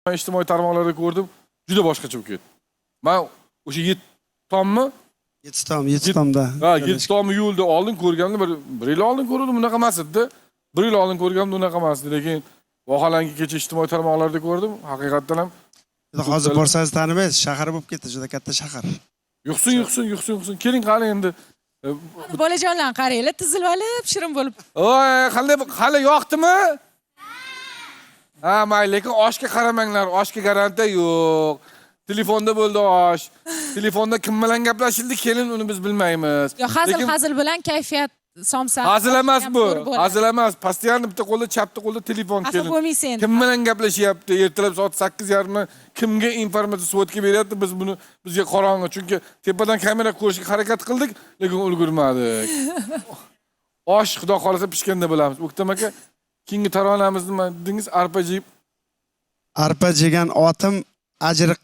Ben ijtimoiy tarmoqlarda ko'rdim, juda boshqacha bo'lib ketdi. Men o'sha 7 tommi? 7 tomda. Ha, 7 tomni yo'lda oldin ko'rganimda bir yil oldin ko'rdim, bunaqa emas edi. Bir yil oldin ko'rganimda unaqa emas edi, lekin vaholanki kecha ijtimoiy tarmoqlarda ko'rdim, haqiqatan ham Hozir borsangiz tanimaysiz, shahar bo'lib ketdi, juda katta shahar. Yuqsin. Keling qani endi. Bolajonlarni qaranglar, tizilib olib, shirin bo'lib. Oy, qanday yoqdimi? Ha, mayli, lekin oshga qaramanglar, oshga garantiya yo'q. Telefonda bo'ldi osh. Telefonda kim bilan gaplashildi, kelin uni biz bilmaymiz. Yo, hazil bilan kayfiyat somsa. Hazil emas bu. Hazil emas. Постоянно bitta qo'lda, chapta qo'lda telefon kelin. Asal bo'lmaysan. Kim bilan gaplashyapti? Ertalab soat 8:30 kimga informatsiya svetka beryapti? Biz buni bizga qorong'i. Chunki tepadan kamera qo'yishga harakat qildik, lekin ulgurmadik. Osh xudo xolasa pishganda bilamiz. O'ktam aka, keyingi taronamiz nima dedingiz? Arpa jeyib. Arpa jegan otim ajriq